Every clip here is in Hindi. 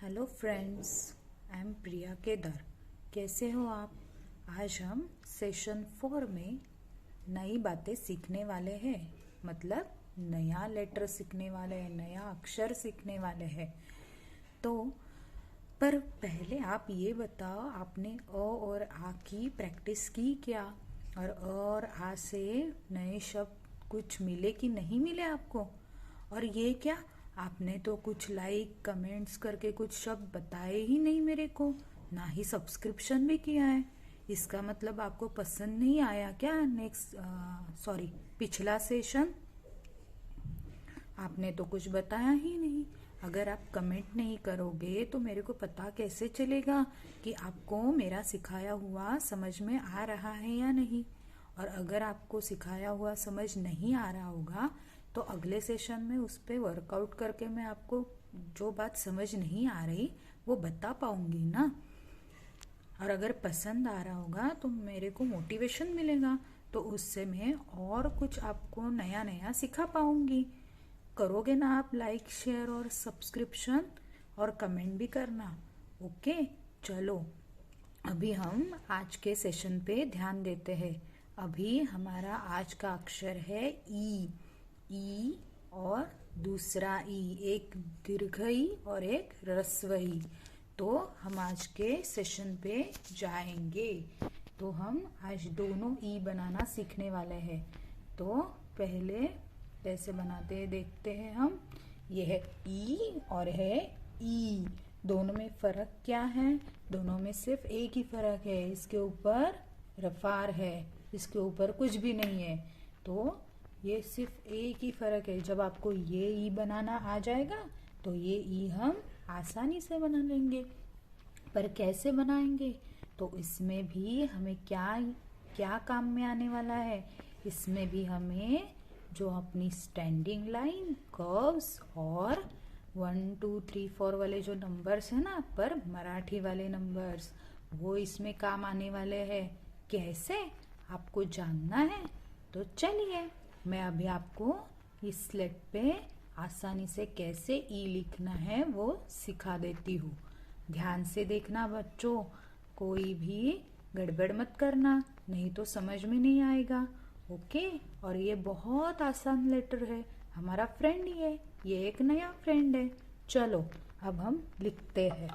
हेलो फ्रेंड्स, आई एम प्रिया केदार। कैसे हो आप? आज हम सेशन 4 में नई बातें सीखने वाले हैं। मतलब नया लेटर सीखने वाले हैं, नया अक्षर सीखने वाले हैं। तो पर पहले आप ये बताओ, आपने अ और आ की प्रैक्टिस की क्या? और अ और आ से नए शब्द कुछ मिले कि नहीं मिले आपको? और ये क्या, आपने तो कुछ लाइक कमेंट्स करके कुछ शब्द बताए ही नहीं मेरे को, ना ही सब्सक्रिप्शन भी किया है। इसका मतलब आपको पसंद नहीं आया क्या? पिछला सेशन आपने तो कुछ बताया ही नहीं। अगर आप कमेंट नहीं करोगे तो मेरे को पता कैसे चलेगा कि आपको मेरा सिखाया हुआ समझ में आ रहा है या नहीं। और अगर आपको सिखाया हुआ समझ नहीं आ रहा होगा तो अगले सेशन में उस पर वर्कआउट करके मैं आपको जो बात समझ नहीं आ रही वो बता पाऊंगी ना। और अगर पसंद आ रहा होगा तो मेरे को मोटिवेशन मिलेगा, तो उससे मैं और कुछ आपको नया नया सिखा पाऊंगी। करोगे ना आप लाइक शेयर और सब्सक्रिप्शन, और कमेंट भी करना। ओके, चलो अभी हम आज के सेशन पे ध्यान देते हैं। अभी हमारा आज का अक्षर है ई। ई और दूसरा ई, एक दीर्घ ई और एक ह्रस्व ई। तो हम आज के सेशन पे जाएंगे। तो हम आज दोनों ई बनाना सीखने वाले हैं। तो पहले कैसे बनाते हैं देखते हैं हम। यह है ई और है ई। दोनों में फर्क क्या है? दोनों में सिर्फ एक ही फर्क है, इसके ऊपर रफार है, इसके ऊपर कुछ भी नहीं है। तो ये सिर्फ एक ही फर्क है। जब आपको ये ई बनाना आ जाएगा तो ये ई हम आसानी से बना लेंगे। पर कैसे बनाएंगे? तो इसमें भी हमें क्या क्या काम में आने वाला है? इसमें भी हमें जो अपनी स्टैंडिंग लाइन, कर्व्स और 1 2 3 4 वाले जो नंबर्स है ना, पर मराठी वाले नंबर्स, वो इसमें काम आने वाले हैं। कैसे आपको जानना है? तो चलिए मैं अभी आपको इस स्लेट पे आसानी से कैसे ई लिखना है वो सिखा देती हूँ। ध्यान से देखना बच्चों, कोई भी गड़बड़ मत करना, नहीं तो समझ में नहीं आएगा। ओके, और ये बहुत आसान लेटर है, हमारा फ्रेंड ही है, ये एक नया फ्रेंड है। चलो अब हम लिखते हैं।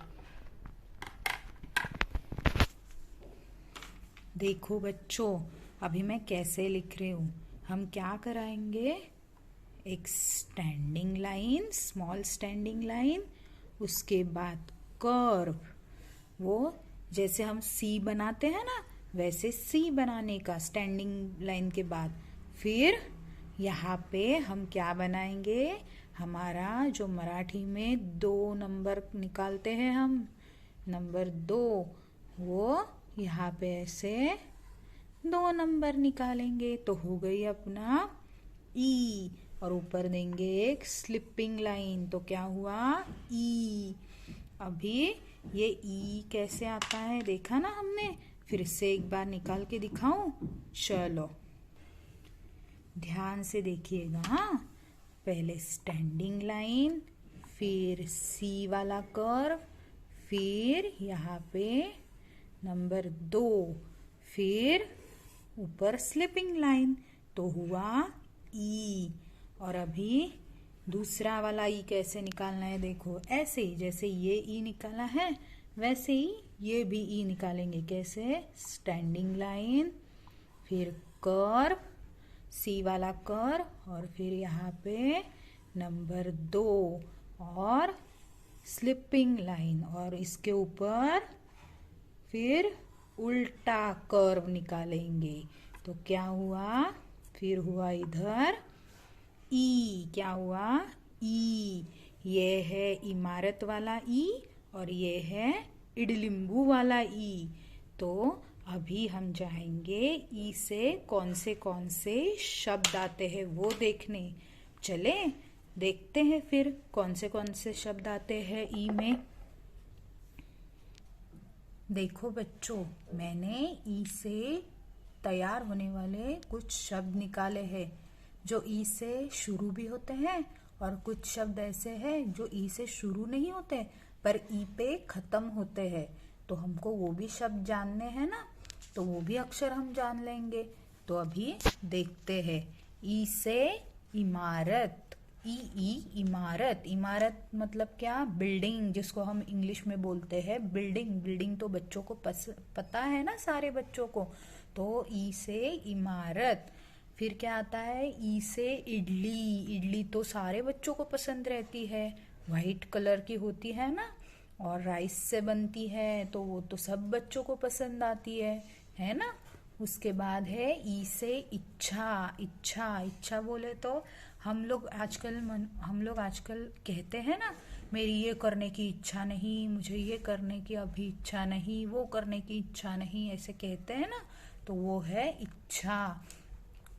देखो बच्चों, अभी मैं कैसे लिख रही हूँ। हम क्या कराएंगे? एक standing line, small standing line, उसके बाद कर्व, वो जैसे हम सी बनाते हैं ना वैसे सी बनाने का स्टैंडिंग लाइन के बाद। फिर यहाँ पे हम क्या बनाएंगे? हमारा जो मराठी में 2 नंबर निकालते हैं हम, नंबर 2, वो यहाँ पे ऐसे 2 नंबर निकालेंगे तो हो गई अपना ई। और ऊपर देंगे एक स्लिपिंग लाइन, तो क्या हुआ? ई। अभी ये ई कैसे आता है देखा ना हमने? फिर से एक बार निकाल के दिखाऊं? चलो ध्यान से देखिएगा। हाँ, पहले स्टैंडिंग लाइन, फिर सी वाला कर्व, फिर यहाँ पे नंबर 2, फिर ऊपर स्लिपिंग लाइन, तो हुआ ई। और अभी दूसरा वाला ई कैसे निकालना है देखो, ऐसे ही जैसे ये ई निकाला है वैसे ही ये भी ई निकालेंगे। कैसे? स्टैंडिंग लाइन, फिर कर्व, सी वाला कर्व, और फिर यहाँ पे नंबर 2 और स्लिपिंग लाइन, और इसके ऊपर फिर उल्टा कर्व निकालेंगे। तो क्या हुआ? फिर हुआ इधर ई। क्या हुआ? ई। ये है इमारत वाला ई और ये है इडलिंबू वाला ई। तो अभी हम जाएंगे ई से कौन से शब्द आते हैं वो देखने। चले देखते हैं फिर कौन से शब्द आते हैं ई में। देखो बच्चों, मैंने ई से तैयार होने वाले कुछ शब्द निकाले हैं जो ई से शुरू भी होते हैं, और कुछ शब्द ऐसे हैं जो ई से शुरू नहीं होते पर ई पे खत्म होते हैं। तो हमको वो भी शब्द जानने हैं ना, तो वो भी अक्षर हम जान लेंगे। तो अभी देखते हैं। ई से इमारत, ई इमारत। इमारत मतलब क्या? बिल्डिंग, जिसको हम इंग्लिश में बोलते हैं बिल्डिंग। बिल्डिंग तो बच्चों को पता है ना, सारे बच्चों को। तो ई से इमारत। फिर क्या आता है? ई से इडली। इडली तो सारे बच्चों को पसंद रहती है, वाइट कलर की होती है ना, और राइस से बनती है, तो वो तो सब बच्चों को पसंद आती है ना। उसके बाद है ई से इच्छा। इच्छा, इच्छा बोले तो हम लोग आजकल कहते हैं ना, मेरी ये करने की इच्छा नहीं, मुझे ये करने की अभी इच्छा नहीं, वो करने की इच्छा नहीं, ऐसे कहते हैं ना, तो वो है इच्छा।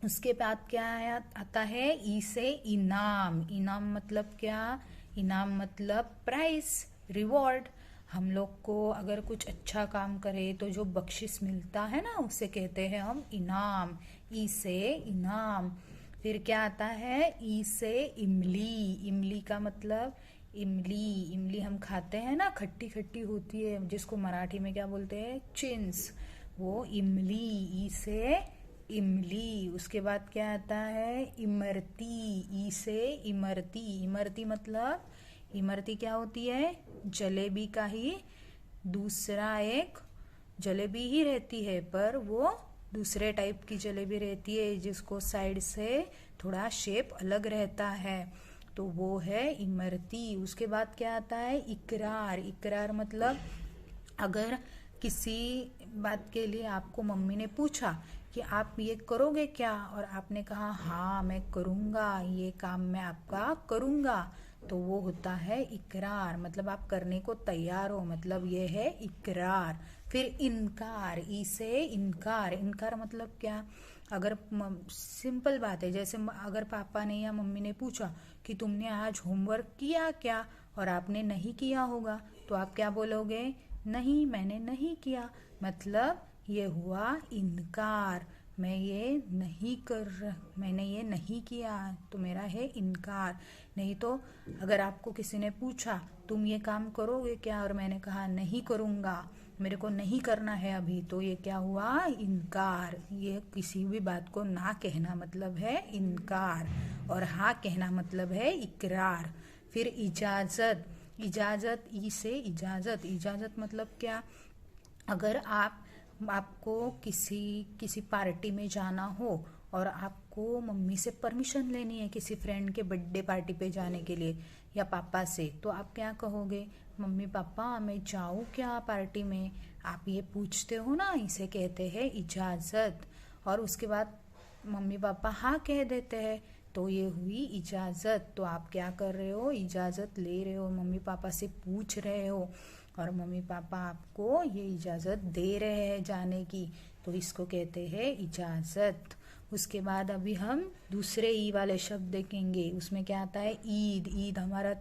उसके बाद क्या आता है? ई से इनाम। इनाम मतलब क्या? इनाम मतलब प्राइस, रिवॉर्ड। हम लोग को अगर कुछ अच्छा काम करे तो जो बख्शिश मिलता है ना, उसे कहते हैं हम इनाम। ई से इनाम। फिर क्या आता है? ई से इमली। इमली का मतलब इमली। इमली हम खाते हैं ना, खट्टी खट्टी होती है, जिसको मराठी में क्या बोलते हैं? चिंच। वो इमली, ई से इमली। उसके बाद क्या आता है? इमरती। ई से इमरती। इमरती मतलब, इमरती क्या होती है? जलेबी का ही दूसरा एक जलेबी ही रहती है, पर वो दूसरे टाइप की जलेबी रहती है, जिसको साइड से थोड़ा शेप अलग रहता है, तो वो है इमरती। उसके बाद क्या आता है? इकरार। इकरार मतलब अगर किसी बात के लिए आपको मम्मी ने पूछा कि आप ये करोगे क्या, और आपने कहा हाँ मैं करूँगा, ये काम मैं आपका करूँगा, तो वो होता है इकरार। मतलब आप करने को तैयार हो, मतलब ये है इकरार। फिर इनकार। ई से इनकार। इनकार मतलब क्या? अगर सिंपल बात है, जैसे अगर पापा ने या मम्मी ने पूछा कि तुमने आज होमवर्क किया क्या, और आपने नहीं किया होगा, तो आप क्या बोलोगे? नहीं, मैंने नहीं किया। मतलब ये हुआ इनकार। मैंने ये नहीं किया, तो मेरा है इनकार। नहीं तो अगर आपको किसी ने पूछा तुम ये काम करोगे क्या, और मैंने कहा नहीं करूँगा, मेरे को नहीं करना है अभी, तो ये क्या हुआ? इनकार। ये किसी भी बात को ना कहना मतलब है इनकार, और हाँ कहना मतलब है इकरार। फिर इजाज़त। इजाज़त, ई से इजाज़त। इजाज़त मतलब क्या? अगर आपको किसी पार्टी में जाना हो, और आपको मम्मी से परमिशन लेनी है किसी फ्रेंड के बर्थडे पार्टी पे जाने के लिए, या पापा से, तो आप क्या कहोगे? मम्मी पापा मैं जाऊँ क्या पार्टी में? आप ये पूछते हो ना, इसे कहते हैं इजाज़त। और उसके बाद मम्मी पापा हाँ कह देते हैं, तो ये हुई इजाज़त। तो आप क्या कर रहे हो? इजाज़त ले रहे हो, मम्मी पापा से पूछ रहे हो, और मम्मी पापा आपको ये इजाज़त दे रहे हैं जाने की, तो इसको कहते हैं इजाज़त। उसके बाद अभी हम दूसरे ई वाले शब्द देखेंगे। उसमें क्या आता है? ईद। ईद हमारा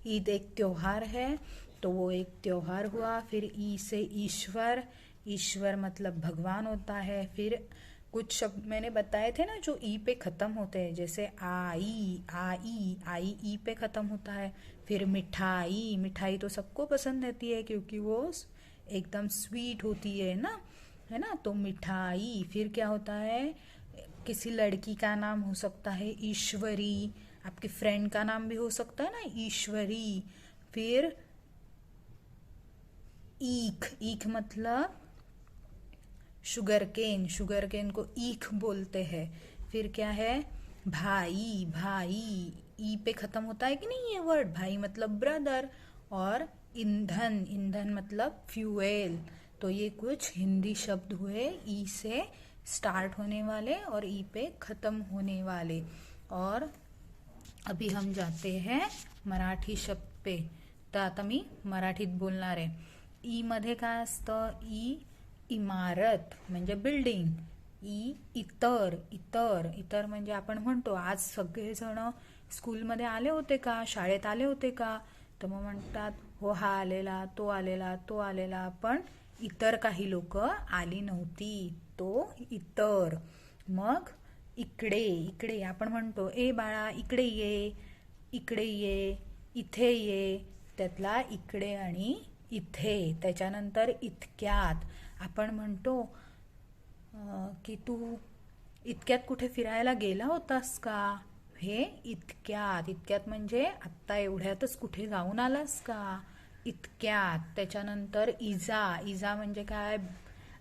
ईद एक त्योहार है, तो वो एक त्योहार हुआ। फिर ई से ईश्वर। ईश्वर मतलब भगवान होता है। फिर कुछ शब्द मैंने बताए थे ना जो ई पे खत्म होते हैं, जैसे आई। आई ई पे खत्म होता है। फिर मिठाई। मिठाई तो सबको पसंद रहती है, क्योंकि वो एकदम स्वीट होती है ना, है ना, तो मिठाई। फिर क्या होता है? किसी लड़की का नाम हो सकता है ईश्वरी, आपके फ्रेंड का नाम भी हो सकता है ना ईश्वरी। फिर ईख। ईख मतलब शुगर केन। शुगर केन को ईख बोलते हैं। फिर क्या है? भाई। भाई ई पे खत्म होता है कि नहीं ये वर्ड? भाई मतलब ब्रदर। और ईंधन। ईंधन मतलब फ्यूएल। तो ये कुछ हिंदी शब्द हुए ई से स्टार्ट होने वाले और ई पे खत्म होने वाले। और अभी हम जाते हैं मराठी शब्द पे. तर आता मी मराठीत बोलणार आहे. ई मध्ये काय असतं? ई इमारत म्हणजे बिल्डिंग. इतर म्हणजे आपण म्हणतो आज सगळेजण स्कूलमध्ये आले होते का, शाळेत आले होते का, तर मग म्हणतात हो हा आलेला, तो आलेला, तो आलेला, पण इतर काही लोक आली नव्हती, तो इतर. मग इकडे आपण म्हणतो ए बाळा इकडे ये, इकडे ये, इथे ये, त्यातला इकडे आणि इथे. त्याच्यानंतर इतक्यात. आपण म्हणतो की तू इतक्यात कुठे फिरायला गेला होतास का? हे इतक्यात. इतक्यात म्हणजे आत्ता एवढ्यातच कुठे जाऊन आलास का? इतक्यात. त्याच्यानंतर इजा. इजा म्हणजे काय?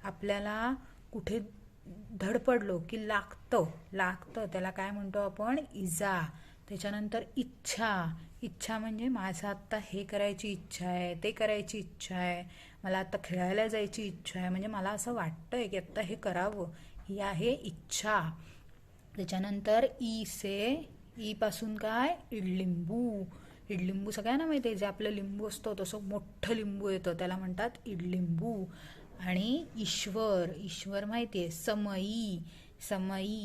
आपल्याला कुठे धडपडलो की लागतं त्याला काय म्हणतो आपण? इजा. त्याच्यानंतर इच्छा. इच्छा म्हणजे माझं आत्ता हे करायची इच्छा आहे, ते करायची इच्छा आहे, मला आता खेळायला जायची इच्छा आहे, म्हणजे मला असं वाटतंय की आत्ता हे करावं, ही आहे इच्छा. त्याच्यानंतर ई पासून काय? इडलिंबू. इडलिंबू सगळ्यांना माहिती आहे, जे आपलं लिंबू असतो तसं मोठं लिंबू येतं त्याला म्हणतात इडलिंबू. आणि ईश्वर माहिती आहे.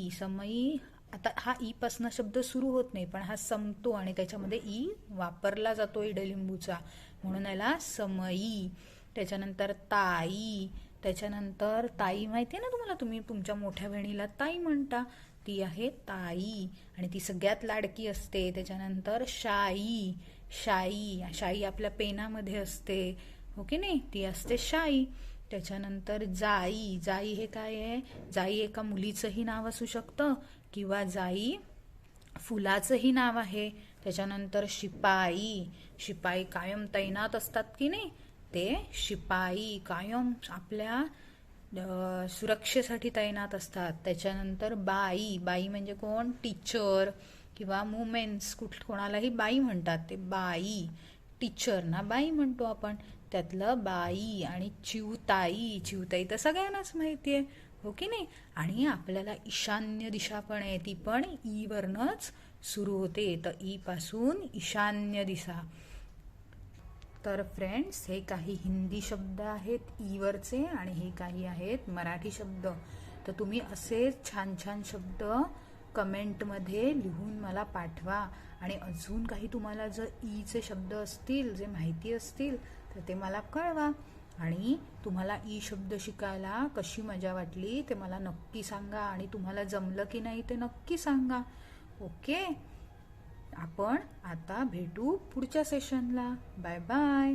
समई. आता हा ई पासून शब्द सुरू होत नाही, पण हा संपतो आणि त्याच्यामध्ये ई वापरला जातो इडलिंबूचा, म्हणून याला समई. त्याच्यानंतर ताई. त्याच्यानंतर ताई माहिती आहे ना तुम्हाला, तुम्ही तुमच्या मोठ्या बहिणीला ताई म्हणता, ती आहे ताई आणि ती सगळ्यात लाडकी असते. त्याच्यानंतर शाई आपल्या पेनामध्ये असते, हो की नाही, ती असते शाई. त्याच्यानंतर जाई हे काय आहे? जाई एका मुलीचंही नाव असू शकतं किंवा जाई फुलाचंही नाव आहे. त्याच्यानंतर शिपाई कायम तैनात असतात की नाही, ते शिपाई कायम आपल्या सुरक्षेसाठी तैनात असतात. त्याच्यानंतर बाई म्हणजे कोण? टीचर किंवा वुमेन्स, कोणालाही बाई म्हणतात, ते बाई. टीचर ना बाई म्हणतो आपण, त्यातलं बाई. आणि चिवताई तर सगळ्यांनाच माहिती आहे, हो की नाही. आणि आपल्याला ईशान्य दिशा पण आहे, ती पण ई वरनच सुरू होते, तर ई पासून ईशान्य दिशा. तर फ्रेंड्स, हे काही हिंदी शब्द आहेत ई वरचे आणि हे काही आहेत मराठी शब्द. तर तुम्ही असे छान छान शब्द कमेंटमध्ये लिहून मला पाठवा. आणि अजून काही तुम्हाला जर ईचे शब्द असतील, जे माहिती असतील, तर ते मला कळवा. आणि तुम्हाला ई शब्द शिकायला कशी मजा वाटली ते मला नक्की सांगा. आणि तुम्हाला जमलं की नाही ते नक्की सांगा. ओके, आपण आता भेटू पुढच्या सेशनला. Bye bye.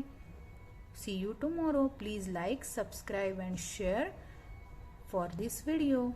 See you tomorrow. Please like, subscribe and share for this video.